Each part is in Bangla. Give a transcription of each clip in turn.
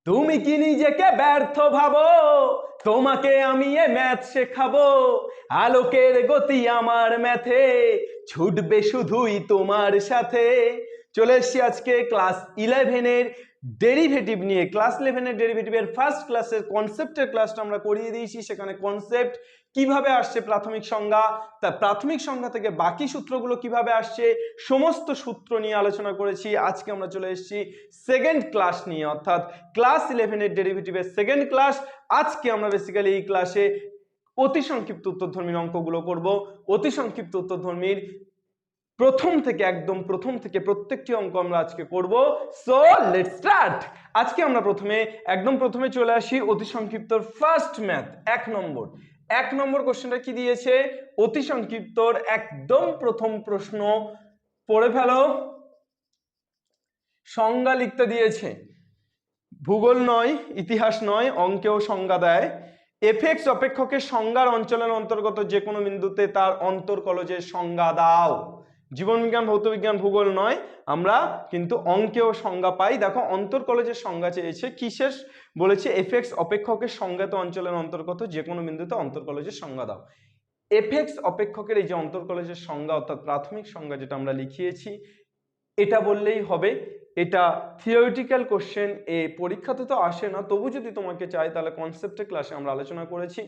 তুমি কি নিজেকে ব্যর্থ ভাবো? তোমাকে আমি এ ম্যাথ শেখাবো। আলোকের গতি আমার ম্যাথে, ছুটবে শুধুই তোমার সাথে। চলে এসেছি আজকে ক্লাস 11-এর ডেরিভেটিভ নিয়ে। ক্লাস 11-এর ডেরিভেটিভের ফার্স্ট ক্লাসের কনসেপ্টের ক্লাসটা আমরা করিয়ে দিয়েছি। সেখানে কনসেপ্ট কিভাবে আসছে, প্রাথমিক সংজ্ঞা, তা প্রাথমিক সংজ্ঞা থেকে বাকি সূত্রগুলো কিভাবে আসছে, সমস্ত সূত্র নিয়ে আলোচনা করেছি। আজকে আমরা চলে এসেছি সেকেন্ড ক্লাস নিয়ে, অর্থাৎ ক্লাস 11-এর ডেরিভেটিভের সেকেন্ড ক্লাস। আজকে আমরা বেসিক্যালি এই ক্লাসে অতি সংক্ষিপ্ত উত্তরধর্মীর অঙ্কগুলো করব। অতি সংক্ষিপ্ত উত্তরধর্মীর একদম প্রথম থেকে প্রত্যেকটি অঙ্ক আমরা আজকে করব। So let's start. আজকে আমরা একদম প্রথমে চলে আসি অতি সংক্ষিপ্তর ফার্স্ট ম্যাথ। এক নম্বর কোশ্চেনটা কি দিয়েছে? অতি সংক্ষিপ্তর একদম প্রথম প্রশ্ন পড়ে ফেলো। সংজ্ঞা লিখতে দিয়েছে, ভূগোল নয়, ইতিহাস নয়, অঙ্কেও সংজ্ঞা দেয়। এফএক্স অপেক্ষকের সংজ্ঞার অঞ্চলের অন্তর্গত যে কোনো বিন্দুতে তার অন্তর্কলজের সংজ্ঞা দাও। জীবনবিজ্ঞান, ভৌতবিজ্ঞান, ভূগোল নয়, আমরা কিন্তু অঙ্কেও সংজ্ঞা পাই। দেখো অন্তর্কলজের সংজ্ঞা চেয়েছে, কিসের বলেছে? এফএক্স অপেক্ষকের সংজ্ঞাত অঞ্চলের অন্তর্গত যে কোনো বিন্দুতে অন্তর্কলজের সংজ্ঞা দাও। এফএক্স অপেক্ষকের এই যে অন্তর্কলজের সংজ্ঞা, অর্থাৎ প্রাথমিক সংজ্ঞা যেটা আমরা লিখিয়েছি, এটা বললেই হবে। এটা থিওরিটিক্যাল কোশ্চেন, পরীক্ষাতে তো আসে না, তবু যদি তোমাকে চাই তাহলে কনসেপ্টের ক্লাসে আমরা আলোচনা করেছি,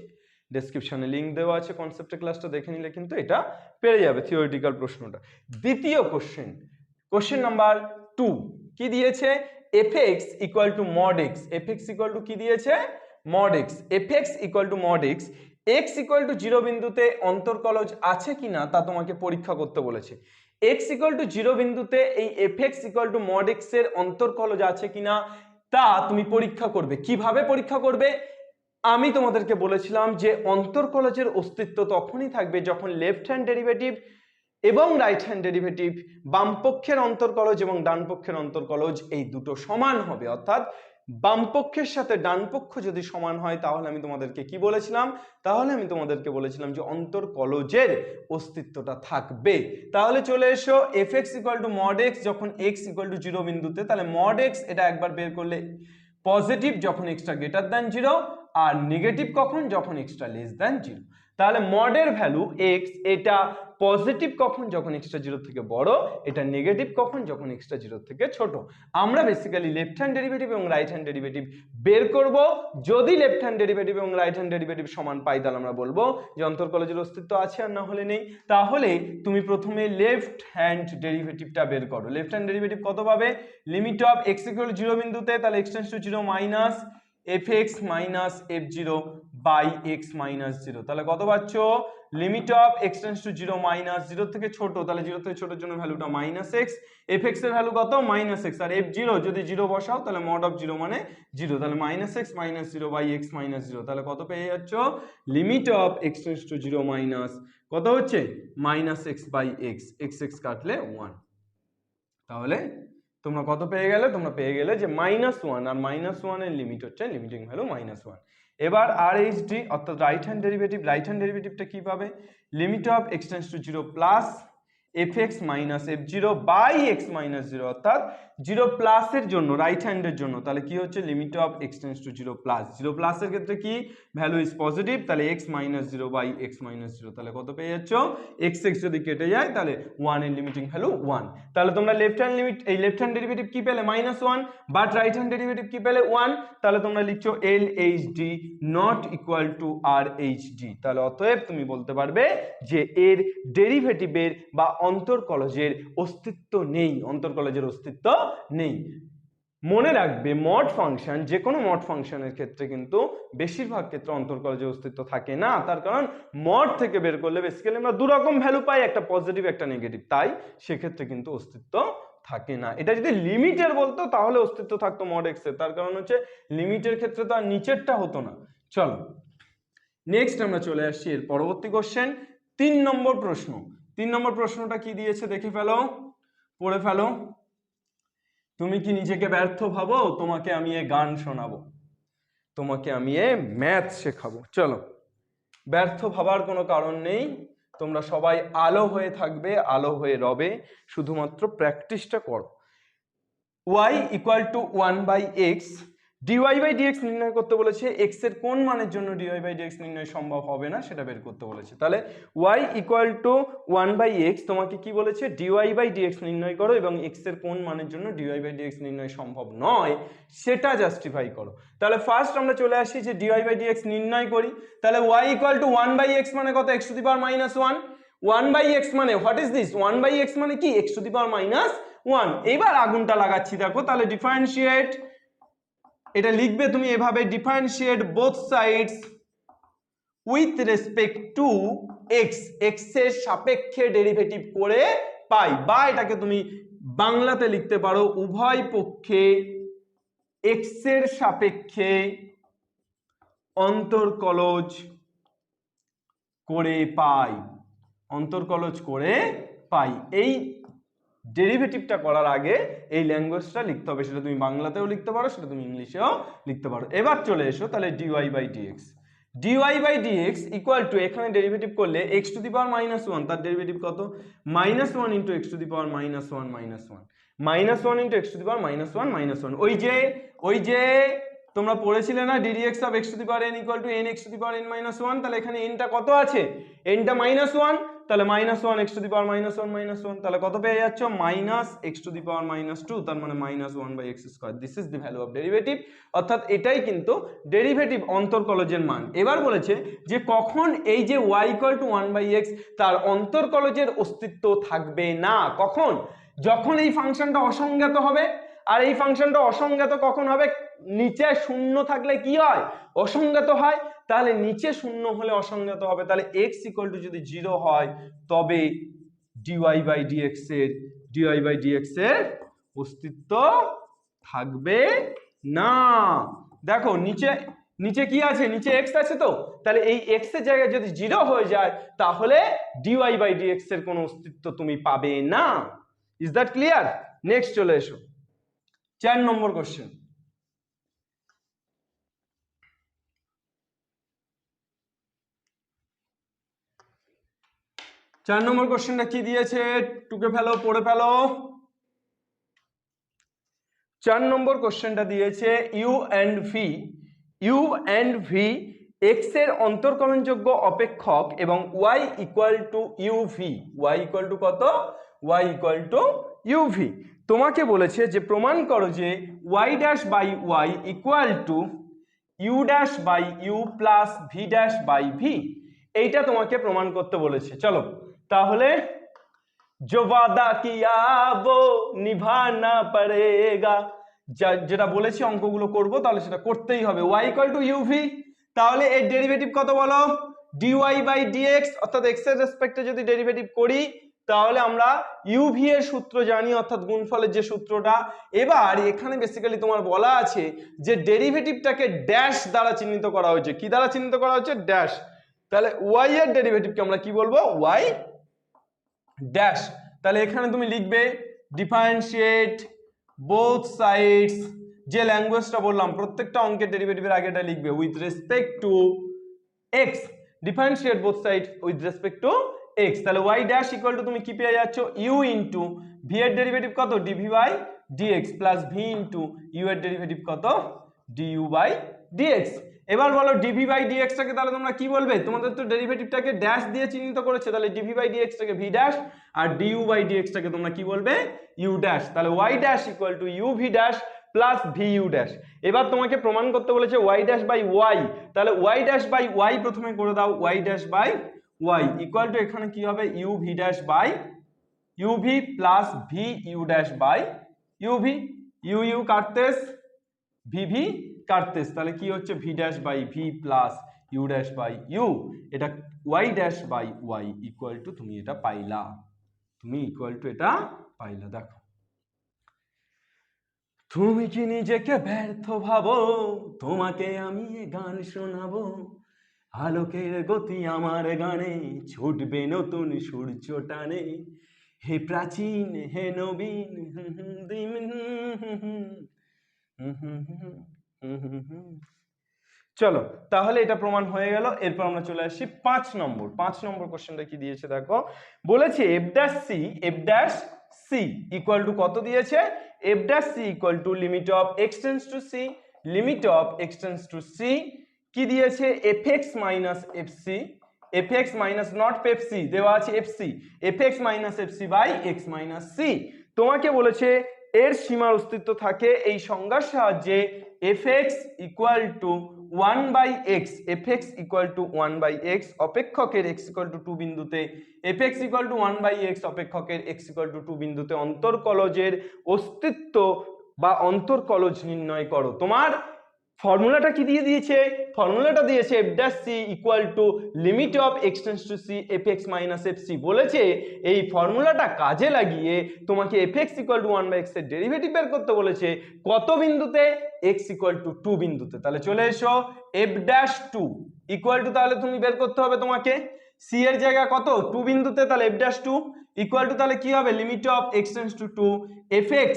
ডেসক্রিপশনে লিংক দেওয়া আছে, কনসেপ্টের ক্লাসটা দেখে নিলে কিন্তু এটা পেরে যাবে থিওরিটিক্যাল প্রশ্নটা। দ্বিতীয় কোশ্চেন নাম্বার 2 কি দিয়েছে? FX equal two mod x. FX equal to কি দিয়েছে? Mod x. FX equal two mod x, x equal to 0 বিন্দুতে অন্তর্কলজ আছে কিনা তা তোমাকে পরীক্ষা করতে বলেছে। x ইকুয়াল টু 0 বিন্দুতে এই fx equal to mod x এর অন্তর্কলজ আছে কিনা তা তুমি পরীক্ষা করবে। কিভাবে পরীক্ষা করবে? আমি তোমাদেরকে বলেছিলাম যে অন্তর্কলজের অস্তিত্ব তখনই থাকবে যখন লেফট হ্যান্ড ডেরিভেটিভ এবং রাইট হ্যান্ড ডেরিভেটিভ, বাম পক্ষের অন্তর্কলজ এবং ডান পক্ষের অন্তর্কলজ এই দুটো সমান হবে। অর্থাৎ বাম পক্ষের সাথে ডান পক্ষ যদি সমান হয় তাহলে আমি তোমাদেরকে কি বলেছিলাম? তাহলে আমি তোমাদেরকে বলেছিলাম যে অন্তর্কলজের অস্তিত্বটা থাকবে। তাহলে চলে এসো, fx equal to mod x যখন x ইকুয়াল টু 0 বিন্দুতে, তাহলে মড x এটা একবার বের করলে পজিটিভ যখন x টা গ্রেটার দ্যান 0, আর নেগেটিভ কখন? যখন x টা লেস দ্যান 0। তাহলে মডের ভ্যালু x, এটা পজিটিভ কখন? যখন x টা 0 থেকে বড়, এটা নেগেটিভ কখন? যখন x টা 0 থেকে ছোট। আমরা বেসিক্যালি লেফট হ্যান্ড ডেরিভেটিভ এবং রাইট হ্যান্ড ডেরিভেটিভ বের করব। যদি লেফট হ্যান্ড ডেরিভেটিভ এবং রাইট হ্যান্ড ডেরিভেটিভ সমান পাই তাহলে আমরা বলবো যে অন্তর্কলজের অস্তিত্ব আছে, আর না হলে নেই। তাহলে তুমি প্রথমে লেফট হ্যান্ড ডেরিভেটিভটা বের করো। লেফট হ্যান্ড ডেরিভেটিভ কত পাবে? Limit of x equal to 0 বিন্দুতে, তাহলে x tends to 0 minus fx minus f0 by x minus 0, তাহলে কত পাচ্ছ? Limit of x tends to 0 minus 0 থেকে ছোট, তাহলে 0 থেকে ছোটের জন্য ভ্যালুটা মাইনাস x, fx এর ভ্যালু কত? মাইনাস x, আর f0 যদি 0 বসাও তাহলে মড অফ 0 মানে 0, তাহলে minus x minus 0 by x minus 0, তাহলে কত পেয়ে যাচ্ছ? Limit of x tends to 0 minus কত হচ্ছে? Minus x by x, x কাটলে 1। তাহলে তোমরা কত পেয়ে গেলে? তোমরা পেয়ে গেলে যে -1, আর -1 এর লিমিট হচ্ছে লিমিটিং ভ্যালু -1। এবার RHD অর্থাৎ রাইট হ্যান্ড ডেরিভেটিভটা কি পাবে? Limit of x tends to 0 plus fx minus f0 by x minus 0, অর্থাৎ 0 প্লাস এর জন্য, রাইট হ্যান্ডের জন্য, তাহলে কি হচ্ছে? Limit of x tends to 0 plus, 0 plus এর ক্ষেত্রে কি ভ্যালু ইজ পজিটিভ, তাহলে x minus 0 by x minus 0, তাহলে কত পেয়ে যাচ্ছ? x যদি কেটে যায় তাহলে 1 এর লিমিটিং ভ্যালু 1। তাহলে তোমরা লেফট হ্যান্ড ডেরিভেটিভ কি পেলে? -1, বাট রাইট হ্যান্ড ডেরিভেটিভ কি পেলে? 1। তাহলে তোমরা লিখছো LHD not equal to RHD। তাহলে অতএব তুমি বলতে পারবে যে এর ডেরিভেটিভের বা অন্তর্কলজের অস্তিত্ব নেই, অন্তর্কলজের অস্তিত্ব নেই। মনে রাখবে মড ফাংশন, যে কোনো মড ফাংশনের ক্ষেত্রে কিন্তু বেশিরভাগ ক্ষেত্রে অন্তর্কলজের অস্তিত্ব থাকে না। তার কারণ মড থেকে বের করলে বেসিক্যালি আমরা দু রকম ভ্যালু পাই, একটা পজিটিভ একটা নেগেটিভ, তাই সেক্ষেত্রে কিন্তু অস্তিত্ব থাকে না। এটা যদি লিমিটের বলতো তাহলে অস্তিত্ব থাকতো মড এক্স এর, তার কারণ হচ্ছে লিমিটের ক্ষেত্রে তো আর নিচেরটা হতো না। চলো নেক্সট আমরা চলে আসছি এর পরবর্তী কোশ্চেন, 3 নম্বর প্রশ্ন। 3 নম্বর প্রশ্নটা কি দিয়েছে দেখে ফেলো, পড়ে ফেলো। তুমি কি নিজেকে ব্যর্থ ভাবো? তোমাকে আমি এ গান শোনাবো, তোমাকে আমি এ ম্যাথ শেখাবো। চলো, ব্যর্থ ভাবার কোনো কারণ নেই, তোমরা সবাই আলো হয়ে থাকবে, আলো হয়ে রবে, শুধুমাত্র প্র্যাকটিসটা করো। y equal to 1/x d y by d x নির্ণয় করতে বলেছে, এক্স এর কোন মানের জন্য ডিওয়াই বাই ডিএক্স নির্ণয় সম্ভব হবে না সেটা বের করতে বলেছে। তাহলে ওয়াই ইকুয়াল টু 1/x, তোমাকে কি বলেছে, ডিওয়াই বাই ডিএক্স নির্ণয় করো এবং এক্স এর কোন মানের জন্য ডিওয়াই বাই ডিএক্স নির্ণয় সম্ভব নয় সেটা জাস্টিফাই করো। তাহলে ফার্স্ট আমরা চলে আসি যে ডিওয়াই বাই ডিএক্স নির্ণয় করি। তাহলে ওয়াই ইকুয়াল টু 1/x মানে কত, x to the power -1। 1/x মানে হোয়াট ইজ দিস, 1/x মানে কি, x টু দি পাওয়ার -1। এইবার আগুনটা লাগাচ্ছি দেখো, তাহলে ডিফারেন্সিয়েট, এটা লিখবে তুমি এভাবে, differentiate both sides with respect two x, x এর সাপেক্ষে ডেরিভেটিভ করে পাই, বা এটাকে তুমি বাংলাতে লিখতে পারো উভয় পক্ষে এক্স এর সাপেক্ষে অন্তর্কলজ করে পাই, অন্তর্কলজ করে পাই। এই ডেরিভেটিভটা করার আগে এই ল্যাঙ্গুয়েজটা লিখতে হবে, সেটা তুমি বাংলাতেও লিখতে পারো, সেটা তুমি ইংলিশেও লিখতে পারো। এবার চলে এসো, তাহলে dy by dx, dy by dx equal to, এখানে ডেরিভেটিভ করলে এক্স টু দি পাওয়ার -1, তার ডেরিভেটিভ কত, -1 into x to the power -1 -1 into x to the power -1 ওই যে তোমরা পড়েছিলে না ddx of x to the power n equal to n x to the power n -1, তাহলে এখানে n টা কত আছে, n টা -1, তাহলে -1 x টু দি পাওয়ার -1 তাহলে কত পেয়ে যাচ্ছ, -x টু দি পাওয়ার -2, তার মানে -1/x²। This is the value of derivative, অর্থাৎ এটাই কিন্তু ডেরিভেটিভ অন্তর্কলজের মান। এবার বলেছে যে কখন এই যে y ইকুয়াল টু 1/x তার অন্তর্কলজের অস্তিত্ব থাকবে না, কখন, যখন এই ফাংশনটা অসংজ্ঞাত হবে। আর এই ফাংশনটা অসংজ্ঞাত কখন হবে, নিচে শূন্য থাকলে কি হয়, অসংজ্ঞাত হয়। তাহলে নিচে শূন্য হলে অসংজ্ঞাত হবে, তাহলে x ইকুয়াল টু যদি 0 হয় তবে ডিওয়াই বাই ডিএক্স এর অস্তিত্ব থাকবে না। দেখো নিচে কি আছে, নিচে x আছে, তো তাহলে এই x এর জায়গায় যদি 0 হয়ে যায় তাহলে ডিওয়াই বাই ডিএক্স এর কোনো অস্তিত্ব তুমি পাবে না। Is that clear? নেক্সট চলে এসো 4 নম্বর কোশ্চেন। 4 নম্বর কোশ্চেনটা কি দিয়েছে, টুকে ফেলো, পড়ে ফেলো। 4 নম্বর কোশ্চেনটা দিয়েছে ইউ এন্ড ভি এক্স এর অন্তর্কলনযোগ্য অপেক্ষক এবং y equal to u v, y equal to কত, y ইকুয়াল টু ইউভি। তোমাকে বলেছে যে প্রমাণ করো যে y dash by y equal to u dash by u plus v dash by v, এইটা তোমাকে প্রমাণ করতে বলেছে। চলো তাহলে जो वादा किया वो निभाना पड़ेगा, যেটা বলেছি অঙ্কগুলো করব তাহলে সেটা করতেই হবে। y ইকুয়াল টু ইউভি, তাহলে এর ডেরিভেটিভ কত বলো, dy বাই dx, অর্থাৎ x এর রেসপেক্টে যদি ডেরিভেটিভ করি তাহলে আমরা ইউভি এর সূত্র জানি, অর্থাৎ গুণফলের যে সূত্রটা। এবার এখানে বেসিক্যালি তোমার বলা আছে যে ডেরিভেটিভটাকে ড্যাশ দ্বারা চিহ্নিত করা হয়েছে, কি দ্বারা চিহ্নিত করা হচ্ছে, ড্যাশ। তাহলে y এর ডেরিভেটিভকে আমরা কি বলবো, y ড্যাশ। তাহলে এখানে তুমি লিখবে ডিফারেন্সিয়েট বোথ সাইডস, যে ল্যাঙ্গুয়েজটা বললাম প্রত্যেকটা অঙ্কের ডেরিভেটিভের আগে এটা লিখবে with respect to x, differentiate both side with respect to x। তাহলে y ড্যাশ ইকুয়াল টু তুমি কি পেয়ে যাচ্ছ, u ইনটু v এর ডেরিভেটিভ কত, dv by dx plus v into u এর ডেরিভেটিভ কত, du বাই dx। এবার বলো dv বাই dx টাকে তাহলে তোমরা কি বলবে, তোমাদের তো ডেরিভেটিভটাকে ড্যাশ দিয়ে চিহ্নিত করেছে, তাহলে dv বাই dx টাকে v ড্যাশ আর du বাই dx টাকে তোমরা কি বলবে, u ড্যাশ। তাহলে y dash equal to uv dash plus vu dash. এবার তোমাকে প্রমাণ করতে বলেছে y ড্যাশ বাই y, তাহলে y ড্যাশ বাই y প্রথমে করে দাও, y dash by y equal to এখানে কি হবে, uv dash by uv plus vu dash by uv, u কাটতেস vv কাটতেস, তাহলে কি হচ্ছে v dash by v plus u dash by u, এটা y dash by y equal to তুমি এটা পাইলা, তুমি ইকুয়াল টু এটা পাইলা। দেখো তুমি কি নিজেকে ব্যর্থ ভাবো, তোমাকে আমি গান শোনাবো, আলোকের গতি আমার গানে ছুটবে নতুন সূর্য টানে, হে প্রাচীন হে নবীন, চলো তাহলে এটা প্রমাণ হয়ে গেল। এরপর আমরা চলে আসি 5 নম্বর কোশ্চেনটা কি দিয়েছে দেখো, বলেছে f dash c equal to কত দিয়েছে, f dash c equal to limit of x tends to c limit of x tends to c কি দিয়েছে f x minus f c, f x minus not পেপসি দেওয়া আছে f c, f x minus f c by x minus c. তোমাকে বলেছে এর সীমার অস্তিত্ব থাকে এই সংজ্ঞার সাহায্যে f x equal to 1/x, f x equal to 1/x অপেক্ষকের x ইকুয়াল টু 2 বিন্দুতে, এফএক্স ইকুয়াল টু 1/x অপেক্ষকের x ইকুয়াল টু 2 বিন্দুতে অন্তর্কলজের অস্তিত্ব বা অন্তর্কলজ নির্ণয় করো। তোমার ফর্মুলাটা কি দিয়ে দিয়েছে? ফর্মুলাটা দিয়েছে f dash c equal to limit of x tends to c fx minus fc। বলেছে এই ফর্মুলাটা কাজে লাগিয়ে তোমাকে fx ইকুয়াল টু 1/x এর ডেরিভেটিভ বের করতে বলেছে কত বিন্দুতে? x ইকুয়াল টু 2 বিন্দুতে। তাহলে চলে এসো f ড্যাশ 2 ইকুয়াল টু, তাহলে তুমি বের করতে হবে তোমাকে c এর জায়গা কত 2 বিন্দুতে, তাহলে f ড্যাশ 2 ইকুয়াল টু তাহলে কি হবে limit of x tends to 2 fx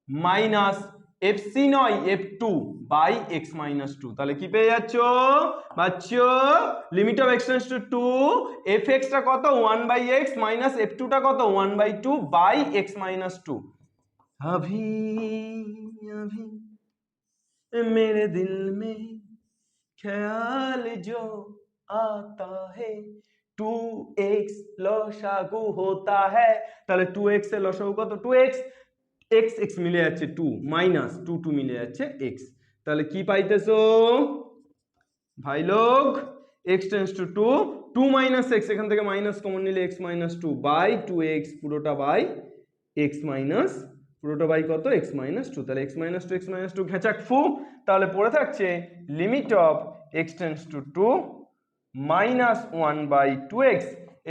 minus fc নয় f2 বাই x মাইনাস 2। তাহলে কি পেয়ে যাচ্ছ বাচ্চো? Limit of x tends to 2 fx টা কত 1/x মাইনাস f2 টা কত 1/2 বাই x মাইনাস 2। अभी अभी मेरे दिल में ख्याल जो आता है 2x লসাগু होता है। তাহলে 2x এর লসাগু কত 2x, x x মিলে যাচ্ছে 2 মাইনাস 2 2 মিলে যাচ্ছে x। তাহলে কি পাইতেছো ভাই লোক? x tends to 2 2 minus x, এখান থেকে মাইনাস কমন নিলে x মাইনাস 2 বাই 2x পুরোটা বাই x মাইনাস পুরোটা বাই কত x মাইনাস 2। তাহলে x মাইনাস 2 x মাইনাস 2 ঘেচাক ফু। তাহলে পড়ে থাকছে limit of x tends to 2 minus 1/2x।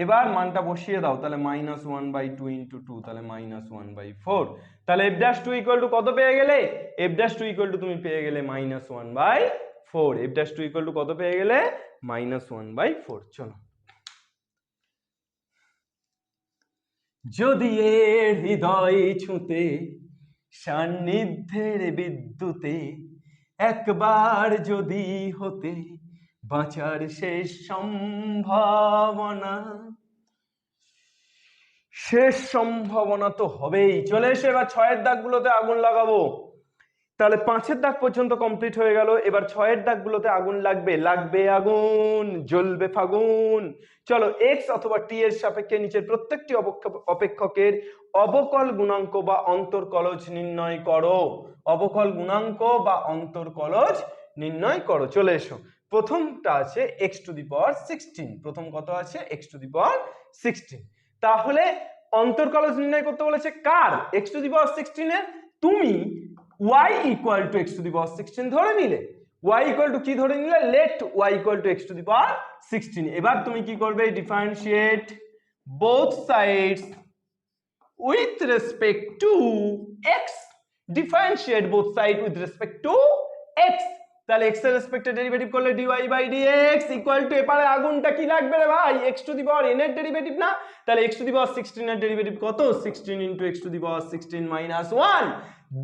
এবার মানটা বসিয়ে দাও, তাহলে মাইনাস 1/2 ইন্টু 2, তাহলে মাইনাস 1/4। তাহলে f ড্যাশ 2 ইকুয়াল টু কত পেয়ে গেলে? f ড্যাশ 2 ইকুয়াল টু তুমি পেয়ে গেলে minus 1/4। f dash 2 equal to কত পেয়ে গেলে? মাইনাস 1/4। চলো, যদি এর হৃদয় ছুঁতে সান্নিধ্যের বিদ্যুতে একবার যদি হতে বাঁচার শেষ সম্ভাবনা, শেষ সম্ভাবনা তো হবেই। চলে এসে এবার 6 এর দাগগুলোতে আগুন লাগাবো। তাহলে 5 এর দাগ পর্যন্ত কমপ্লিট হয়ে গেল, এবার 6 এর দাগগুলোতে আগুন লাগবে, লাগবে আগুন, জ্বলবে ফাগুন। চলো x অথবা t এর সাপেক্ষে নিচের প্রত্যেকটি অপেক্ষকের অবকল গুণাঙ্ক বা অন্তর্কলজ নির্ণয় করো। অবকল গুণাঙ্ক বা অন্তর্কলজ নির্ণয় করো। চলে এসো, প্রথমটা আছে x টু দি পাওয়ার 16। প্রথম কত আছে? x to the power 16। তাহলে অন্তর্কলজ নির্ণয় করতে বলেছে কার? x টু দি পাওয়ার 16 এর। তুমি y equal to x to the power 16 ধরে নিলে, y ইকুয়াল টু কি ধরে নিলে? Let y equal to x to the power 16। এবার তুমি কি করবে? Differentiate both sides with respect to x। Differentiate both side with respect to x। তাহলে x এর রেসপেক্টে ডেরিভেটিভ করলে dy by dx equal to, এবারে আগুনটা কি লাগবে রে ভাই? x to the power n এর ডেরিভেটিভ না? তাহলে x টু দি পাওয়ার 16 এর ডেরিভেটিভ কত? 16 into x to the power 16 minus 1,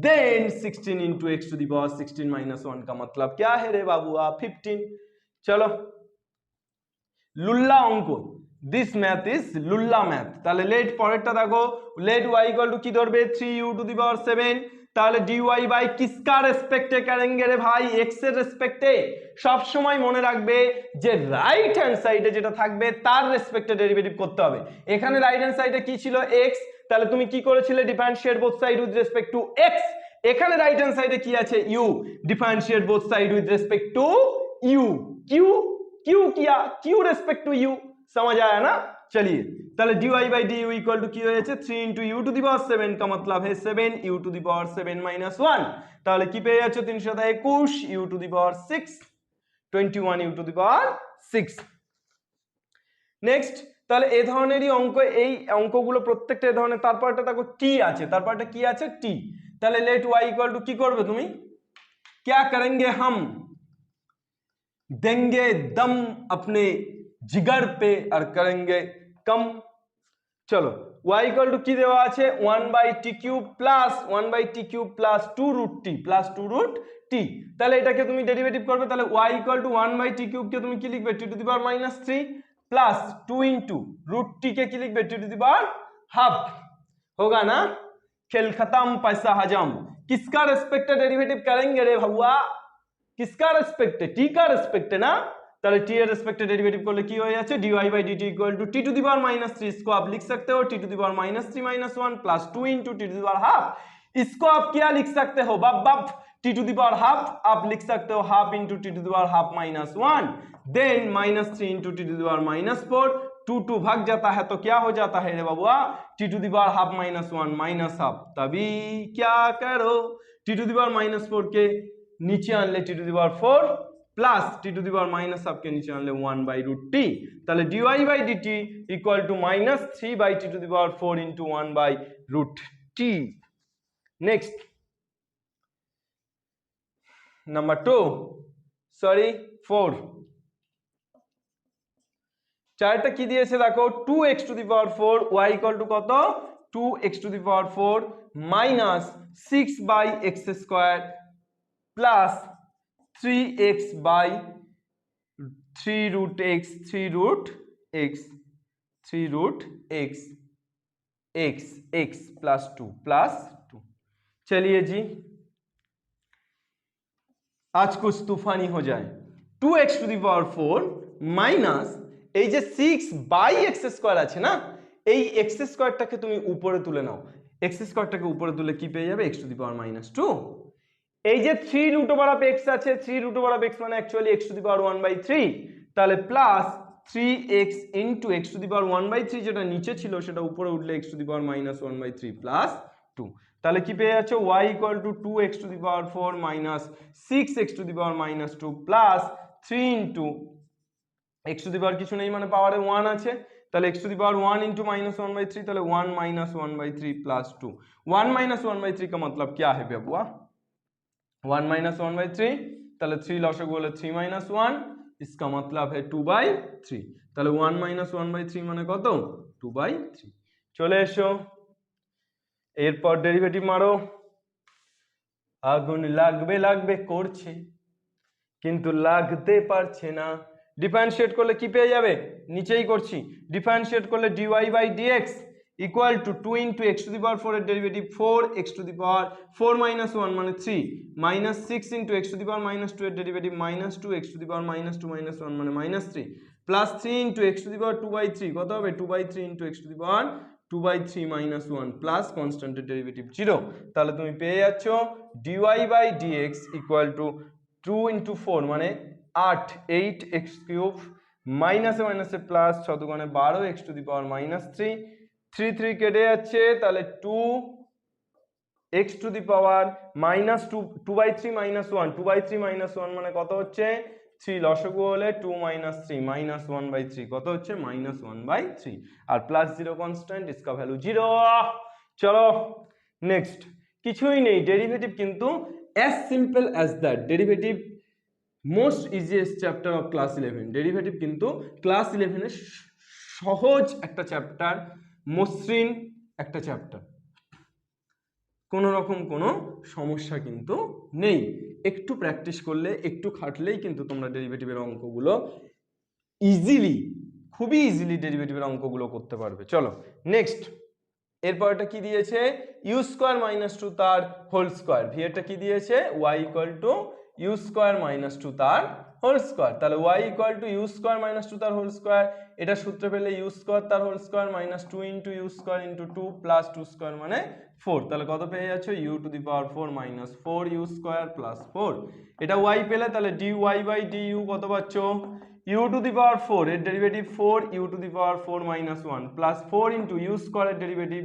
then 16 into x to the power 16 minus 1 का मतलब क्या है रे बाबू? 15। चलो, लुल्ला अंक, this math is Lulla math. তাহলে লেট পরেরটা দেখো, লেট y इक्वल टू কি ধরবে? 3u to the power 7। তাহলে dy বাই কিসকা রেসপেক্টে करेंगे রে ভাই? x এর রেসপেক্টে। সব সময় মনে রাখবে যে রাইট হ্যান্ড সাইডে যেটা থাকবে তার রেসপেক্টে ডেরিভেটিভ করতে হবে। এখানে রাইট হ্যান্ড সাইডে কি ছিল? x। তাহলে তুমি কি করেছিলে? Differentiate both side with respect to x। এখানে রাইট হ্যান্ড সাইডে কি আছে? u। Differentiate both side with respect to u। q q किया, q रेस्पेक्ट टू u। समझ आया ना? चलिए, তাহলে dy by du equal to কি হয়েছে? 3 into u to the power 7 का मतलब है 7 u to the power 7 minus 1। তাহলে কি পেয়ে যাচ্ছ? 321 u to the power 6, 21 u to the power 6। Next, তাহলে এই ধরনেরই অঙ্ক, এই অঙ্কগুলো প্রত্যেকটা এই ধরনের। তারপরটা দেখো t আছে, তারপরটা কি আছে? t। তাহলে লেট y इक्वल टू কি করবে তুমি? क्या करेंगे हम? देंगे दम अपने जिगर पे और करेंगे कम। चलो, y इक्वल टू কি দেওয়া আছে? 1/t³ plus 1/t³ plus 2 root t plus 2 root t। তাহলে এটাকে তুমি ডেরিভেটিভ করবে, তাহলে y इक्वल टू 1/t³ কে তুমি কি লিখবে? t to the power -3 plus 2 into root t के की लिखबे? T to the power half. होगा ना? खेल खत्म, पैसा हजम। किसका रेस्पेक्ट डेरिवेटिव करेंगे रे भौआ, किसका रेस्पेक्ट, टी का रेस्पेक्ट ना, তাহলে टी এর রেসপেক্টে ডেরিভেটিভ করলে কি হয়ে যাচ্ছে dy by dt equal to t to the power -3, इसको आप लिख सकते हो t to the power -3 - 1 plus 2 into t to the power half, इसको आप क्या लिख सकते हो बाप t to the power half आप लिख सकते हो half into t to the power half -1, then -3 into t to the power -4, 2 भाग जाता है तो क्या हो जाता है रे बाबुआ t to the power half -1 minus half, तभी क्या करो टी टू दी पावर -4 के नीचे आनले t to the power 4 plus t to the power minus half के नीचे आनले 1/√t, তাহলে dy by dt equal to -3 by t to the power 4 into 1/√t। Next number 2 sorry 4, চারটা কি দিয়েছে দেখো 2x to the power 4 y equal to কত 2x to the power 4 minus 6 by x square plus 3x by 3 root x 3 root x 3 root x x x plus 2 plus 2। चलिए जी आज कुछ तूफानी हो जाए 2x to the power 4 minus এই যে 6 বাই x স্কয়ার আছে না এই x স্কয়ারটাকে তুমি উপরে তুলে নাও, x স্কয়ারটাকে উপরে তুলে কি পেয়ে যাবে x to the power -2, এই যে 3 রুট ওভার অফ x আছে 3 রুট ওভার অফ x মানে actually x to the power 1/3, তাহলে plus 3x into x to the power 1/3 যেটা নিচে ছিল সেটা উপরে উঠলে x to the power -1/3 plus 2, তাহলে কি পেয়ে যাচ্ছে y equal to 2x to the power 4 minus 6x to the power -2 plus 3 into x to the power কিছু নেই মানে পাওয়ারে 1 আছে, তাহলে x to the power 1 into -1/3 তাহলে 1 - 1/3 प्लस 2, 1 - 1/3 का मतलब क्या है बाबुआ 1 - 1/3, তাহলে 3 লসাগু হলে 3 - 1, इसका मतलब है 2/3, তাহলে 1 - 1/3 মানে কত 2/3। চলে এসো এরপর ডেরিভেটিভ মারো, আগুন লাগবে লাগবে করছে কিন্তু লাগতে পারছে না, ডিফারেন্সিয়েট করলে কি পেয়ে যাবে নিচেই করছি, ডিফারেন্সিয়েট করলে dy by dx equal to 2 into x to the power 4 এর derivative 4x two the power 4 - 1 মানে 3 minus 6 into x to the power -2 এর derivative -2x to the power -2 - 1 মানে -3 plus 3 into x to the power 2/3 কত হবে 2/3 into x to the power 2/3 - 1 plus কনস্ট্যান্টের ডেরিভেটিভ 0, তাহলে তুমি পেয়ে যাচ্ছ dy by dx equal to 2 into 4 মানে 8 8x কিউব মাইনাসে মাইনাসে প্লাস 6 দুগুণে 12 x টু দি পাওয়ার -3 3 3 কেটে যাচ্ছে তাহলে 2 x টু দি পাওয়ার -2 2/3 - 1 2/3 - 1 মানে কত হচ্ছে 3 লসাগু হলে 2 - 3 -1/3 কত হচ্ছে -1/3 আর প্লাস 0 কনস্ট্যান্ট इसका ভ্যালু 0। চলো নেক্সট কিছুই নেই ডেরিভেটিভ কিন্তু as simple as that, derivative most easiest chapter of class 11, derivative কিন্তু ক্লাস 11 এর সহজ একটা চ্যাপ্টার, মসৃণ একটা চ্যাপ্টার, কোনো রকম কোনো সমস্যা কিন্তু নেই, একটু প্র্যাকটিস করলে একটু খাটলেই কিন্তু তোমরা ডেরিভেটিভের অঙ্কগুলো ইজিলি খুবই ইজিলি ডেরিভেটিভের অঙ্কগুলো করতে পারবে। চলো নেক্সট এরপর এটা কি দিয়েছে ইউ স্কয়ার -2 তার হোল স্কয়ার, ভি এটা কি দিয়েছে y equal to u square -2 তার হোল স্কয়ার, তাহলে y equal to u square -2 তার হোল স্কয়ার, এটা সূত্র পেলে ইউ স্কয়ার তার whole square -2 into u square into 2 plus 2 square মানে 4, তাহলে কত পেয়ে যাচ্ছে u to the power 4 -4 u square plus 4, এটা y পেলে তাহলে dy বাই du কত পাচ্ছ ইউ টু দি পাওয়ার 4 এর derivative 4 u to the power 4 -1 plus 4 into u square এর ডেরিভেটিভ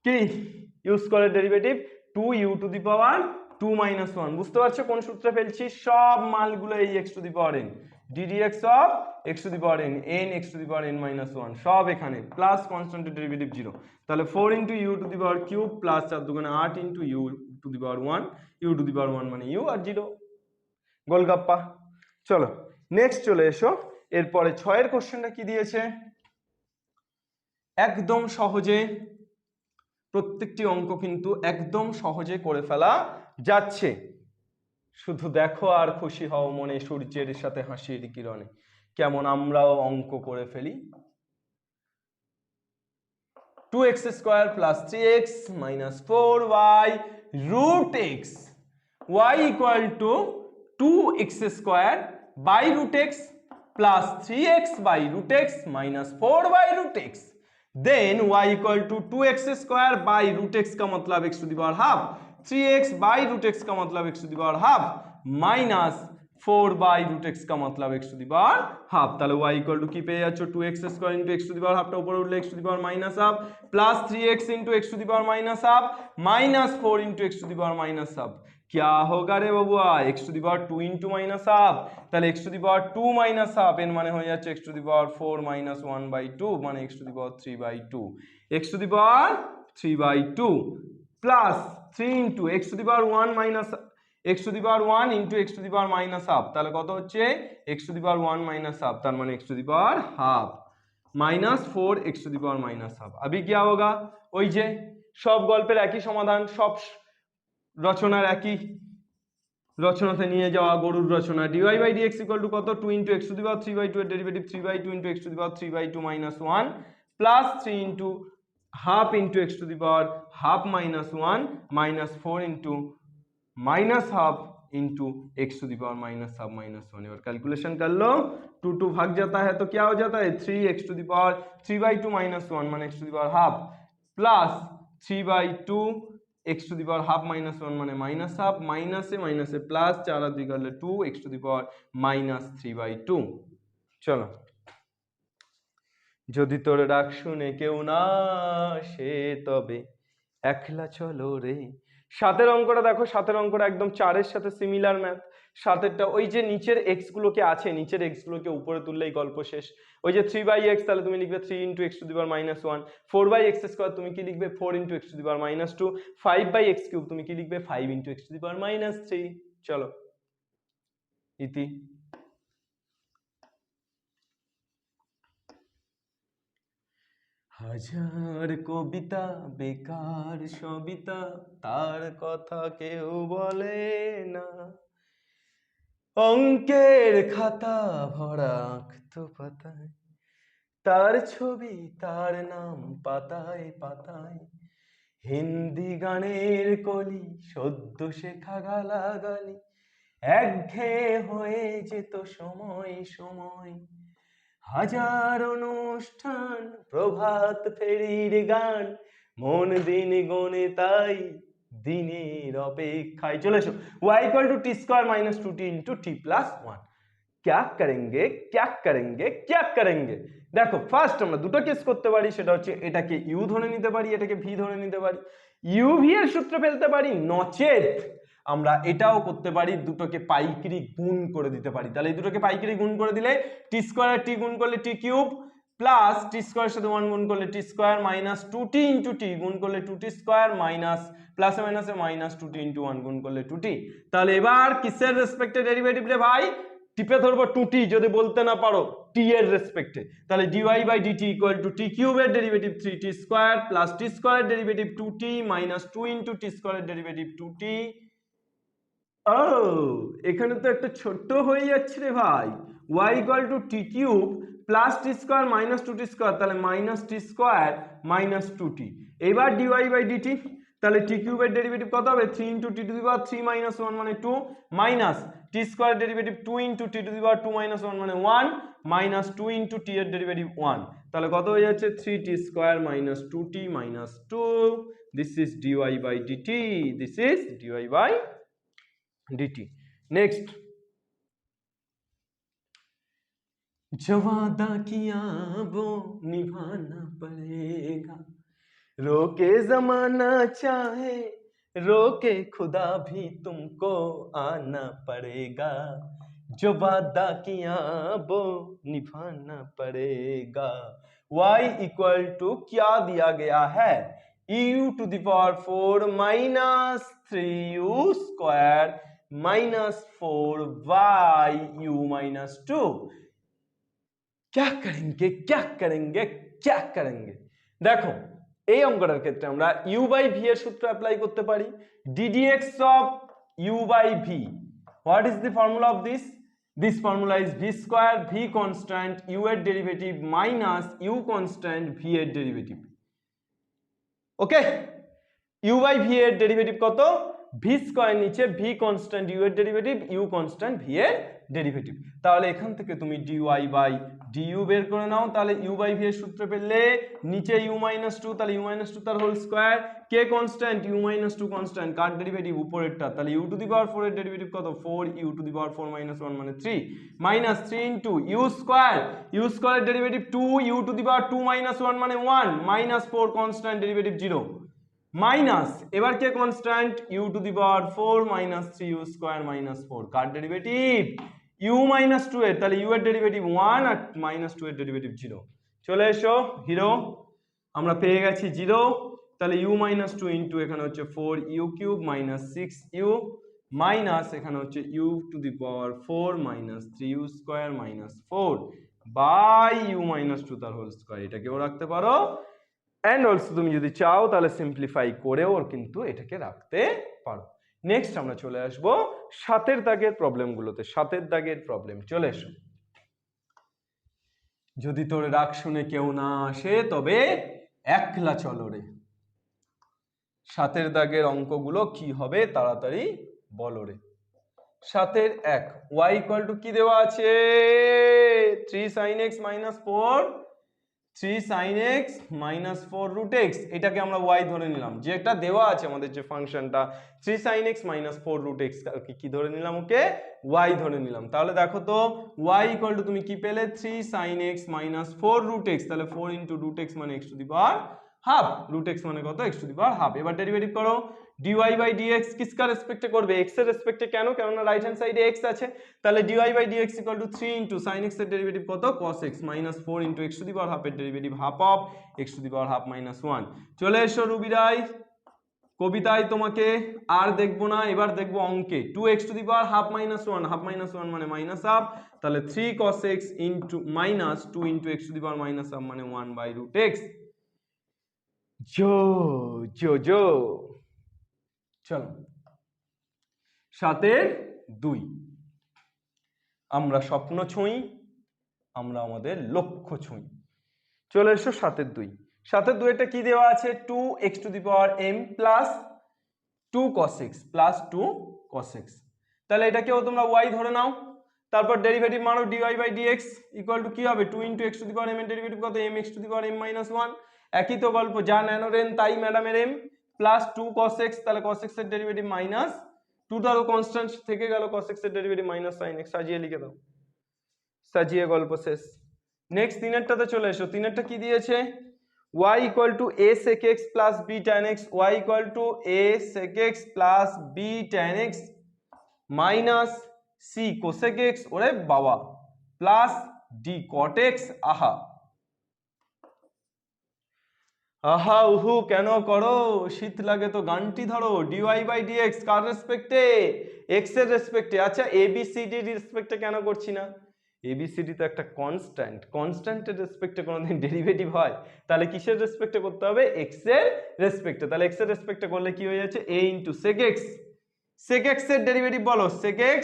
কি ইউ স্কয়ার এর derivative 2 u to the power 2 - 1, বুঝতে পারছো কোন সূত্রে ফেলছি সব মালগুলো এই x to the power n ddx of x to the power n n x to the power n - 1 সব এখানে প্লাস কনস্ট্যান্টের ডেরিভেটিভ 0, তাহলে 4 into u to the power cube plus 4 দুগুণে 8 into u to the power 1 u to the power 1 মানে ইউ আর 0 গোলগাপ্পা। চলো নেক্সট চলে এসো এরপরে 6 এর কোশ্চেনটা কি দিয়েছে একদম সহজে, প্রত্যেকটি অঙ্ক কিন্তু একদম সহজে করে ফেলা যাচ্ছে, শুধু দেখো আর খুশি হও মনে সূর্যের সাথে হাসির কিরণে কেমন আমরাও অঙ্ক করে ফেলি। 2x square plus 3x minus 4y root x, y equal to 2x square by root x plus 3x by root x minus 4 by root x, then y equal to 2x square by root x का मतलब x to the power half, 3x by root x का मतलब x to the power half minus 4 by root x का मतलब x to the power half, তাহলে y equal to কি পেয়ে যাচ্ছ 2x square into x to the power half টা উপরে উঠলে x to the power minus half plus 3x into x to the power minus half minus 4 into x to the power minus half, क्या होगा रे बबुआ x to the power 2 into minus half, তাহলে x to the power 2 minus half এর মানে হয়ে যাচ্ছে x to the power 4 minus 1 by 2 মানে x to the power 3 by 2, x to the power 3 by 2 plus 3 into x to the power 1 minus x to the power 1 into x to the power minus half, তাহলে কত হচ্ছে x to the power 1 minus half, তার মানে x to the power half minus 4 x to the power minus half। अभी क्या होगा ওই যে সব গল্পের একই সমাধান, সব রচনার একই রচনাতে নিয়ে যাওয়া গরুর রচনা, dy by dx equal to কত 2 into x to the power 3 by 2 এর derivative 3 by 2 into x to the power 3 by 2 minus 1 plus 3 into half into x to the power half minus 1 minus 4 into minus half into x to the power minus half minus 1, और कैलकुलेशन कर लो 2 भाग जाता है तो क्या हो जाता है 3 x to the power 3 by 2 minus 1 माने x to the power half plus 3 by 2 x to the power half minus 1 माने माइनस हाफ माइनस से प्लस 4 2 कर ले 2 x to the power minus 3 by 2। चलो যদি তোর ডাক শুনে কেউ না সে তবে একলা চলো রে, সাতের অঙ্কটা দেখো, সাতের অঙ্কটা একদম 4 এর সাথে সিমিলার ম্যাথ, সাতেরটা ওই যে নিচের এক্স গুলোকে আছে নিচের এক্স গুলোকে উপরে তুললেই গল্প শেষ, ওই যে 3 by x তাহলে তুমি লিখবে 3 into x to the power minus 1, 4 by x square তুমি কি লিখবে 4 into x to the power minus 2, 5 by x cube তুমি কি লিখবে 5 into x to the power minus 3। চলো ইতি। হাজার কবিতা বেকার সবিতা তার কথা কেউ বলে না, অঙ্কের খাতা ভরা আঁকতো পাতায় তার ছবি তার নাম পাতায় পাতায়, হিন্দি গানের কলি সদ্য শেখা গালাগালি একঘেয়ে হয়ে যেত সময় সময়, হাজার অনুষ্ঠান প্রভাত ফেরির গান মন দিন গনে তাই দিনের অপেক্ষায়। চলে এসো y equal to t square minus 2t into t plus 1, क्या करेंगे क्या करेंगे क्या करेंगे, দেখো ফার্স্ট আমরা দুটো কেস করতে পারি, সেটা হচ্ছে এটাকে u ধরে নিতে পারি এটাকে v ধরে নিতে পারি, u v এর সূত্র ফেলতে পারি, নচেত আমরা এটাও করতে পারি দুটোকে পাইকারি গুণ করে দিতে পারি, তাহলে এই দুটোকে পাইকারি গুণ করে দিলে টি স্কয়ার টি গুণ করলে টি কিউব প্লাস টি স্কয়ারের সাথে 1 গুণ করলে t square minus 2t into t গুণ করলে 2t স্কয়ার মাইনাস প্লাসে মাইনাসে মাইনাস 2t ইনটু 1 গুণ করলে 2t, তাহলে এবার কিসের রেসপেক্টে ডেরিভেটিভ রে ভাই, টিপে ধরবো 2t যদি বলতে না পারো t এর রেসপেক্টে, তাহলে dy by dt equal to t কিউবের derivative 3t square plus t স্কয়ারের derivative 2t minus 2 into t স্কয়ারের ডেরিভেটিভ 2t। ও এখানে তো একটা ছোট্ট হয়ে যাচ্ছে রে ভাই, y equal to t cube plus t square minus 2t square, তাহলে minus t square minus 2t, এবার dy by dt তাহলে t কিউবের ডেরিভেটিভ কত হবে 3 into t to the power 3 minus 1 মানে 2 minus t square derivative 2 into t to the power 2 minus 1 মানে 1 মাইনাস 2 ইনটু t এর ডেরিভেটিভ 1, তাহলে কত হয়ে যাচ্ছে 3t square minus 2t minus 2, this is dy by dt, this is dy by dt। Next, जो वादा किया वो निभाना पड़ेगा, रोके जमाना चाहे रोके खुदा भी तुमको आना पड़ेगा, जो वादा किया वो निभाना पड़ेगा। y इक्वल टू क्या दिया गया है u to the power 4 minus 3u square minus 4y u minus 2, क्या करेंगे क्या करेंगे क्या करेंगे, देखो এই অঙ্কটার ক্ষেত্রে আমরা u বাই v এর সূত্র অ্যাপ্লাই করতে পারি, ddx of u by v, what is the formula of this, this formula is v square, v constant, u এর derivative minus u constant v এর derivative, okay, u by v এর ডেরিভেটিভ কত? ভি স্কয়ার নিচে ভি কনস্ট্যান্ট ইউ এর ডেরিভেটিভ, ইউ কনস্ট্যান্ট ভি এর ডেরিভেটিভ। তাহলে এখান থেকে তুমি ডিওয়াই বাই ডিইউ বের করে নাও। তাহলে ইউ বাই ভি এর সূত্র পেলে নিচে ইউ মাইনাস টু, তাহলে ইউ মাইনাস টু তার হোল স্কয়ার, কে constant u minus two constant, কার ডেরিভেটিভ উপরেরটা, তাহলে ইউ টু দি পাওয়ার 4 এর ডেরিভেটিভ কত? 4 u to the power 4 minus 1 মানে 3 minus 3 into u square, u স্কয়ারের derivative 2 u to the power 2 minus 1 মানে 1 মাইনাস 4 কনস্ট্যান্ট ডেরিভেটিভ 0 মাইনাস এবার কে constant u to the power 4 minus 3 u square minus 4, কার ডেরিভেটিভ? ইউ মাইনাস 2 এর, তাহলে ইউ এর ডেরিভেটিভ 1 আর মাইনাস 2 এর ডেরিভেটিভ 0। চলে এসো হিরো, আমরা পেয়ে গেছি 0। তাহলে ইউ মাইনাস 2 ইনটু এখানে হচ্ছে 4 u cube minus 6 u minus এখানে হচ্ছে u to the power 4 minus 3 u square minus 4 by u minus 2 তার হোল স্কয়ার, এটাকেও রাখতে পারো। এন্ড অলসো তুমি যদি চাও তাহলে সিম্পলিফাই করেও কিন্তু এটাকে রাখতে পারো। নেক্সট আমরা চলে আসবো 7 দাগের প্রবলেমগুলোতে। 7 দাগের প্রবলেম, চলে এসো। যদি তোর রাগ শুনে কেউ না আসে তবে একলা চলো রে। 7 দাগের অঙ্কগুলো কি হবে তাড়াতাড়ি বলো রে। 7 1 y ইকুয়াল টু কি দেওয়া আছে? 3 sin x minus 4 3 sin x minus 4 root x, এটাকে আমরা y ধরে নিলাম, যেটা দেওয়া আছে আমাদের যে ফাংশনটা 3 sin x minus 4 root x কি ধরে নিলাম? ওকে y ধরে নিলাম। তাহলে দেখো তো y ইকুয়াল টু তুমি কি পেলে? 3 sin x minus 4 root x, তাহলে 4 into root x মানে x to the power half, root x মানে কত? x to the power half. এবার ডেরিভেটিভ করো, dy by dx কিসকার রেসপেক্টে করবে? x এর রেসপেক্টে। কেন? কারণ রাইট হ্যান্ড সাইডে x আছে। তাহলে dy by dx equal to 3 into sin x এর ডেরিভেটিভ কত? cos x minus 4 into x to the power half এর derivative half of x to the power half minus 1। চলে এসো রুবিরাই, কবিতায় তোমাকে আর দেখবো না, এবার দেখবো অঙ্কে। 2x to the power half minus 1, half minus 1 মানে মাইনাস হাফ, তাহলে 3 cos x into minus 2 into x to the power minus half মানে 1 by root x। জো জো জো, চলো 7 2 আমরা স্বপ্ন ছুঁই, আমরা আমাদের লক্ষ্য ছুঁই। চলে এসো 7 2। 7 2 এটা কি দেওয়া আছে? 2x to the power m plus 2 cos x plus 2 cos x, তাহলে এটাকেও তোমরা y ধরে নাও। তারপর ডেরিভেটিভ মারো, dy by dx equal to কি হবে? 2 into x to the power m এর ডেরিভেটিভ কত? mx to the power m minus 1, একই তো গল্প, যা ন্যানোর n তাই ম্যাডামের m, প্লাস 2 cos x, তাহলে cos x এর ডেরিভেটিভ মাইনাস 2 টার কনস্ট্যান্ট থেকে গেল, cos x এর ডেরিভেটিভ মাইনাস sin x, সাজিয়ে লিখে দাও, সাজিয়ে গল্প শেষ। নেক্সট তিনেরটাতে চলে এসো। তিনেরটা কি দিয়েছে? y equal to a sec x plus b tan x, y equal to a sec x plus b tan x minus c cosec x, ওরে বাবা, প্লাস d cot x। আহা আহা উহু কেন করো? শীত লাগে তো গানটি ধরো। dy by dx car রেসপেক্টে? x এর রেসপেক্টে। আচ্ছা a b c d রেসপেক্টে কেন করছি না? ABCD তো একটা কনস্ট্যান্ট, কনস্ট্যান্টের রেসপেক্টে কোনোদিন ডেরিভেটিভ হয়? তাহলে কিসের রেসপেক্টে করতে হবে? x এর রেসপেক্টে। তাহলে x এর রেসপেক্টে করলে কি হয়ে যাচ্ছে? a into sec x, sec x এর ডেরিভেটিভ বলো sec x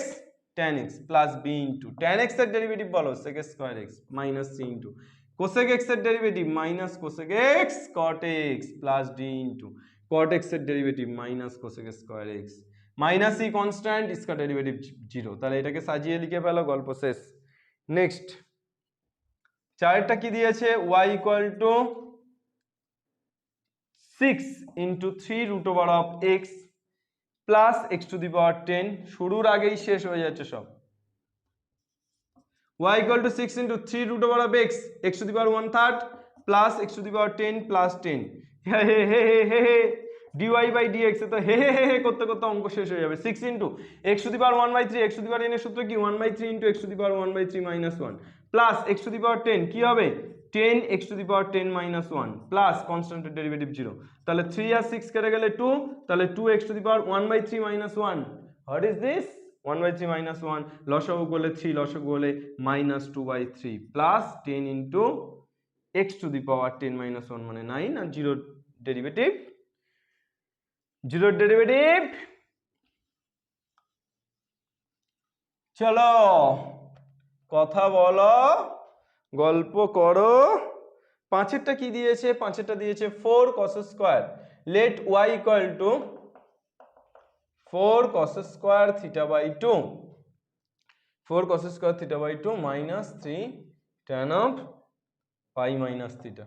tan x plus b into tan x এর ডেরিভেটিভ বলো sec square x minus c into cosec x এর derivative minus cosec x cot x plus d into cot x এর derivative minus cosec square x minus c constant, इसका ডেরিভেটিভ 0। তাহলে এটাকে সাজিয়ে লিখে ফেলো, গল্প শেষ। নেক্সট চারটা কি দিয়েছে? y equal to 6 into 3 root over of x plus x to the power 10, শুরুর আগেই শেষ হয়ে যাচ্ছে সব। y equal to 6 into 3 root over of x, x to the power 1/3 plus x to the power 10 plus 10, হে হে হে হে হে dy by dx, তো হে হে হে করতে করতে অঙ্ক শেষ হয়ে যাবে। 6 into x to the power 1/3, x to the power n এর সূত্র কি? 1/3 into x to the power 1/3 minus 1 plus x to the power 10 কি হবে? 10 x to the power 10 minus 1 plus কনস্ট্যান্টের ডেরিভেটিভ 0, তাহলে 3 আর 6 কেটে গেলে 2, তাহলে 2x to the power 1/3 minus 1। What is this? 1/3 minus 1, লসাগু করলে 3, লসাগু হলে minus 2/3 plus 10 into x to the power 10 minus 1 মানে 9, আর 0 ডেরিভেটিভ, 0 ডেরিভেটিভ। চলো কথা বলো, গল্প করো, পাঁচেরটা কি দিয়েছে, পাঁচেরটা দিয়েছে 4 cos square, let y equal to 4 cos square theta by 2, 4 cos square theta by 2 minus 3 tan of pi minus theta.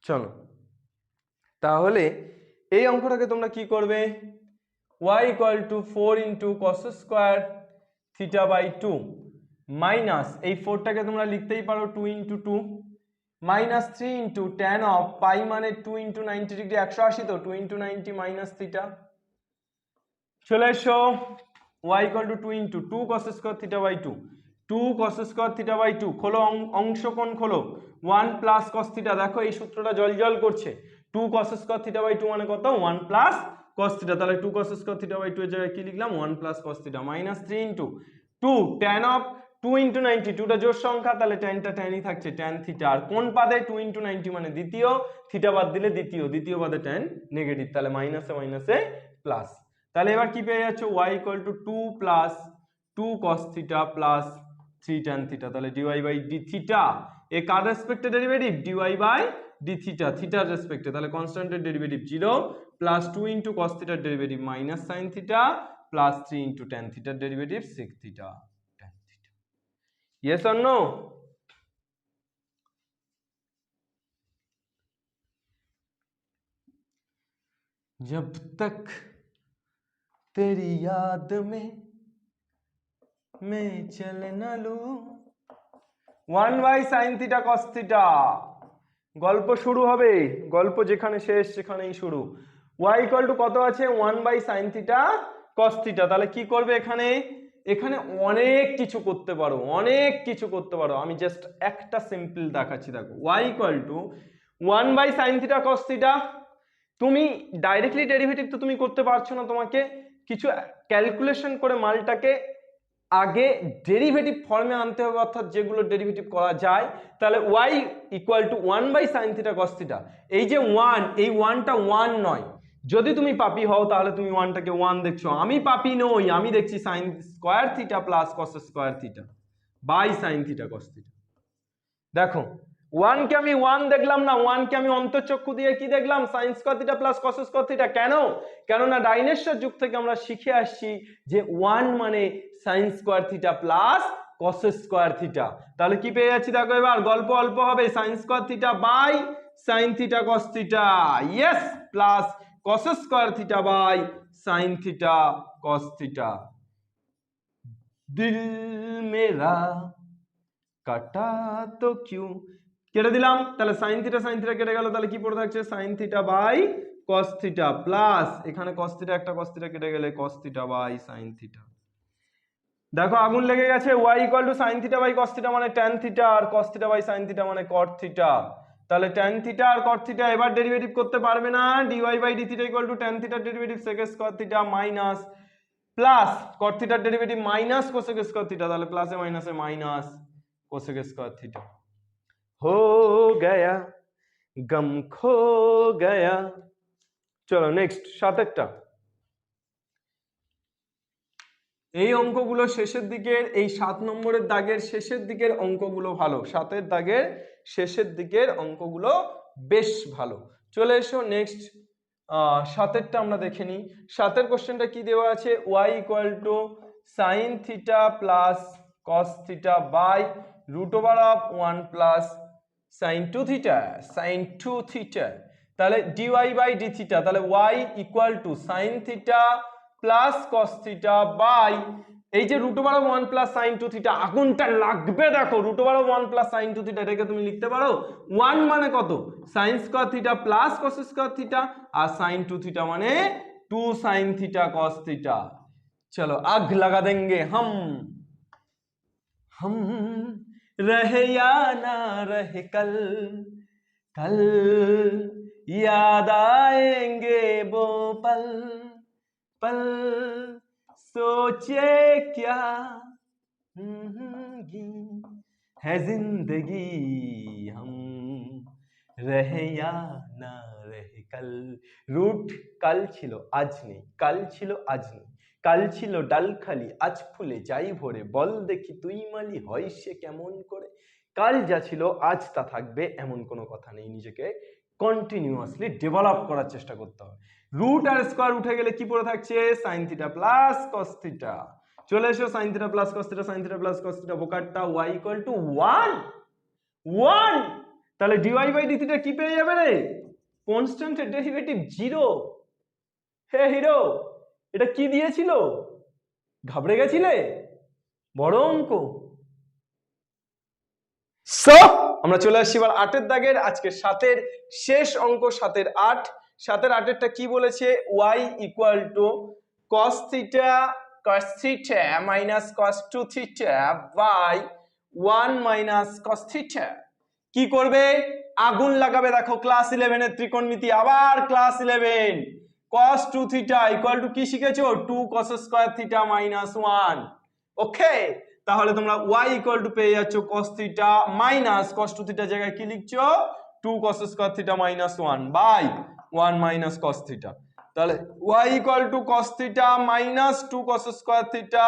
চলো তাহলে এই অঙ্কটাকে তোমরা কি করবে, y equal to 4 into cos square theta by 2 minus এই 4টাকে তোমরা লিখতেই পারো 2 into 2 minus 3 into tan of pi মানে 2 ইন্টু 90 ডিগ্রি 180, তো 2 ইন্টু 90 মাইনাস থিটা। চলে এসো y equal to 2 into 2 cos square theta by 2, 2 cos square theta by 2, খোলো অংশ কোণ খোলো, 1 প্লাস cos থিটা, দেখো এই সূত্রটা জল করছে, 2 cos স্কয়ার থিটা বাই 2 মানে কত, 1 প্লাস cos থিটা, তাহলে 2 cos স্কয়ার থিটা বাই 2 এর জায়গায় কি লিখলাম, 1 plus cos theta minus 3 into 2 tan of 2 into 90, 2টা জোড় সংখ্যা, তাহলে ট্যানটা ট্যানই থাকছে tan থিটা, আর কোন পাদে 2 ইন্টু 90 মানে দ্বিতীয়, থিটা বাদ দিলে দ্বিতীয়, দ্বিতীয় পাদে ট্যান নেগেটিভ, তাহলে মাইনাসে মাইনাসে প্লাস। তাহলে এবার কি পেয়ে যাচ্ছ, y equal to 2 plus 2 cos theta plus 3 tan theta, তাহলে dy বাই d থিটা, এ কার রেসপেক্টে derivative, dy by d theta, থিটার রেসপেক্টে, তাহলে কনস্ট্যান্টের ডেরিভেটিভ 0 প্লাস 2 ইন্টু cos থিটার derivative minus sin theta plus 3 into tan থিটার derivative sec theta tan theta. Yes or no? जब तक तेरी याद में मैं चल न लूं 1 by sin theta cos theta, গল্প শুরু হবে, গল্প যেখানে শেষ সেখানেই শুরু। y ইকুয়াল টু কত আছে, 1 by sin theta cos theta, তাহলে কি করবে এখানে, এখানে অনেক কিছু করতে পারো, অনেক কিছু করতে পারো, আমি জাস্ট একটা সিম্পল দেখাচ্ছি, দেখো y equal to 1 by sin theta cos theta, তুমি ডাইরেক্টলি ডেরিভেটিভ তো তুমি করতে পারছো না, তোমাকে কিছু ক্যালকুলেশন করে মালটাকে আগে ডেরিভেটিভ ফর্মে আনতে হবে, অর্থাৎ যেগুলো ডেরিভেটিভ করা যায়। তাহলে y equal to 1 by sin theta cos theta, এই যে 1, এই 1টা 1 নয়, যদি তুমি পাপি হও তাহলে তুমি 1টাকে 1 দেখছো, আমি পাপি নই, আমি দেখছি sin square theta plus cos square theta by sin theta cos theta. দেখো 1 কে আমি 1 দেখলাম না, 1 কে আমি অন্তর্চক্ষু দিয়ে কি দেখলাম, sin square theta plus cos square theta. কেন? কেননা ডাইনেশ্বর যুগ থেকে আমরা শিখে আসছি যে 1 মানে sin square theta plus cos square theta. তাহলে কি পেয়ে যাচ্ছি দেখো, এবার গল্প অল্প হবে, sin square theta by sin theta cos theta, yes, plus cos square theta by sin theta cos theta. দিল মেরা কাটা তো কিউ, কেটে দিলাম, তাহলে sin থিটা কেটে গেল, তাহলে কি পড়ে থাকছে sin theta by cos theta plus এখানে cos থিটা, একটা cos থিটা কেটে গেলে cos theta by sin theta. দেখো আগুন লেগে গেছে, y equal to sin theta by cos theta মানে tan থিটা, আর cos theta by sin theta মানে cot থিটা, তাহলে tan থিটা আর cot থিটা এবার ডেরিভেটিভ করতে পারবে না, dy by d theta equal to tan থিটার derivative sec square theta minus plus cot থিটার derivative minus cosec square theta, তাহলে প্লাসে মাইনাসে মাইনাস cosec স্কয়ার থিটা। हो गया गम खो गया। চলো নেক্সট, সাতেরটা। এই অঙ্কগুলো শেষের দিকের, এই 7 নম্বরের দাগের শেষের দিকের অঙ্কগুলো ভালো, 7এর দাগের শেষের দিকের অঙ্কগুলো বেশ ভালো। চলে এসো নেক্সট, 7এরটা আমরা দেখে নিই। 7এর কোশ্চেনটা কি দেওয়া আছে, y equal to sin theta plus cos theta by root over of 1 plus sin 2 theta, sin 2 theta, তাহলে dy বাই d থিটা, তাহলে y equal to sin theta plus cos theta by এই যে root over of 1 plus sin 2 theta, আগুনটা লাগবে দেখো, root over of 1 plus sin 2 theta, এটাকে তুমি লিখতে পারো 1 মানে কত, sin square theta plus cos square theta, আর sin 2 থিটা মানে 2 sin থিটা cos থিটা। चलो आग लगा देंगे हम रहे या ना रहे कल, कल याद आएंगे वो पल, पल सोचे क्या है जिंदगी, हम रहे या ना रहे কাল রুট কাল ছিল আজ নেই, কাল ছিল আজ নেই, কাল ছিল ডাল খালি আজ ফুলে যাই ভরে, বল দেখি তুই মালি হয় সে কেমন করে। কাল যা ছিল আজ তা থাকবে এমন কোনো কথা নেই। নিজেকে কন্টিনিউয়াসলি ডেভেলপ করার চেষ্টা করতে হবে। রুট আর স্কয়ার উঠে গেলে কি পড়ে থাকছে? Sine theta plus cos theta. চলে এসো sine theta plus cos theta, sine theta plus cos theta বোকারটা y ইকুয়াল টু 1। তাহলে dy বাই dt কি পেয়ে যাবে রে? কনস্ট্যান্টের ডেরিভেটিভ 0। হে হিরো, এটা কি দিয়েছিল? ঘাবড়ে গেছিলে? বড় অঙ্ক। সো আমরা চলে আসছি এবার 8 দাগের, আজকে 7 শেষ অঙ্ক, 7 8। 7 8টা কি বলেছে? y equal to cos theta minus cos 2 theta by 1 minus cos theta. কি করবে? আগুন লাগাবে। দেখো ক্লাস 11 এর ত্রিকোণমিতি, আবার class 11। cos 2 theta equal to কি শিখেছো? 2 cos square theta minus 1। Okay, তাহলে তোমরা y ইকুয়াল টু পেয়ে যাচ্ছ cos theta minus cos 2 theta জায়গায় কি লিখছো? 2 cos square theta minus 1 by 1 minus cos theta. তাহলে y equal to cos theta minus 2 cos square theta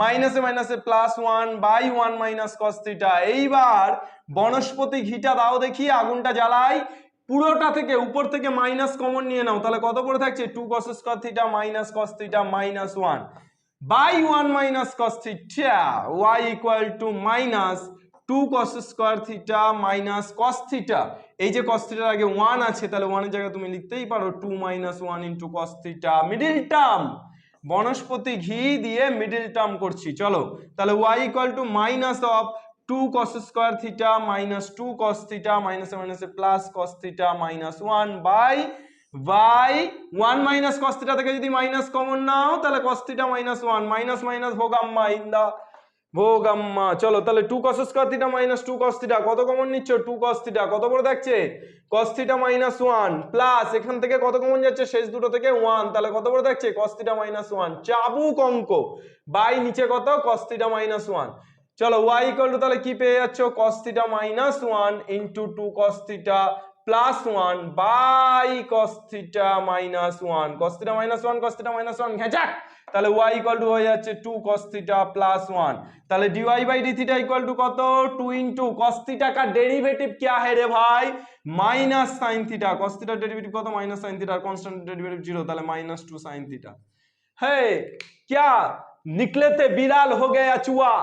মাইনাসে মাইনাসে plus 1 by 1 minus cos theta. এইবার বনস্পতি ঘিটা দাও দেখি, আগুনটা জ্বালাই। পুরোটা থেকে উপর থেকে মাইনাস কমন নিয়ে নাও, তাহলে কত পড়ে থাকছে? 2 cos square theta minus cos theta minus 1 by 1 minus cos theta. y equal to minus 2 cos square theta minus cos theta. এই যে cos থিটার আগে 1 আছে, তাহলে 1 এর জায়গায় তুমি লিখতেই পারো 2 minus 1 into cos theta. Middle term, বনস্পতি ঘি দিয়ে মিডল টার্ম করছি। চলো তাহলে y equal to minus of 2 cos square theta minus 2 cos theta মাইনাসে মাইনাসে plus cos theta minus 1 by 1 minus cos theta থেকে যদি মাইনাস কমন নাও, তাহলে cos theta minus 1 minus minus ভোগাম্মা ইন দা ভোগাম্মা। চলো তাহলে 2 cos square theta minus 2 cos theta কত কমন নিচ্ছ? 2 cos থিটা। কত বড় থাকছে? cos থিটা মাইনাস 1 প্লাস এখান থেকে কত কমন যাচ্ছে? শেষ দুটো থেকে 1, তাহলে কত বড় থাকছে? cos theta minus 1। চাবুক অঙ্ক। বাই নিচে কত? cos theta minus 1। চলো y ইকুয়াল টু তাহলে কি পেয়ে যাচ্ছ? cos theta minus 1 into 2 cos theta plus 1 by cos theta minus 1। cos theta minus 1 cos theta minus 1 ঘেঁচাক। তাহলে y ইকুয়াল টু হয়ে যাচ্ছে 2 cos থিটা প্লাস 1। তাহলে dy by d theta equal to কত? 2 ইনটু cos থিটা का डेरिवेटिव क्या है रे भाई? Minus sin theta. cos theta derivative कत? Minus sin theta. Constant derivative 0, তাহলে माइनस 2 sin थीटा। है क्या निकले थे बिलाल हो गया चुआ।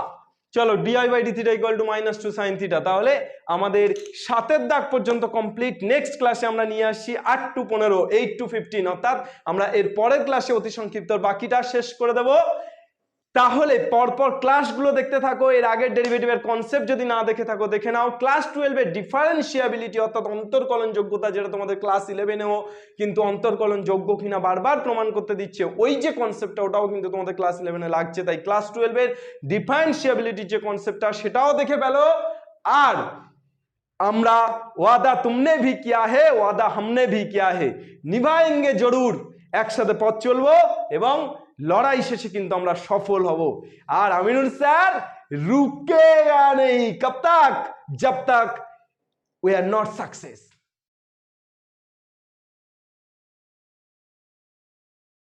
চলো dy by d theta equal to minus 2 sin theta. তাহলে আমাদের 7 দাগ পর্যন্ত কমপ্লিট। নেক্সট ক্লাসে আমরা নিয়ে আসছি 8 টু 15, 8 টু 15, অর্থাৎ আমরা এর পরের ক্লাসে অতি সংক্ষিপ্ত বাকিটা শেষ করে দেব। তাহলে পরপর ক্লাসগুলো দেখতে থাকো। এর আগের ডেরিভেটিভের কনসেপ্ট যদি না দেখে থাকো দেখে নাও। ক্লাস 12 এর ডিফারেন্সিয়াবিলিটি অর্থাৎ অন্তর্কলন যোগ্যতা, যেটা তোমাদের ক্লাস 11এও কিন্তু অন্তর্কলন যোগ্য কিনা বারবার প্রমাণ করতে দিচ্ছে, ওই যে কনসেপ্টটা ওটাও কিন্তু তোমাদের ক্লাস 11 এ লাগছে। তাই ক্লাস 12 এর ডিফারেন্সিয়াবিলিটির যে কনসেপ্টটা সেটাও দেখে ফেলো। আর আমরা ওয়াদা তুমনে ভি কিয়া হে ওয়াদা হামনে ভি কিয়া হে, নিভাएंगे জরুর। একসাথে পথ চলবো এবং লড়াই শেষে কিন্তু আমরা সফল হব। আর আমিনুর স্যার রুকেগা নেই কব তক জব তক উই আর নট সাকসেস।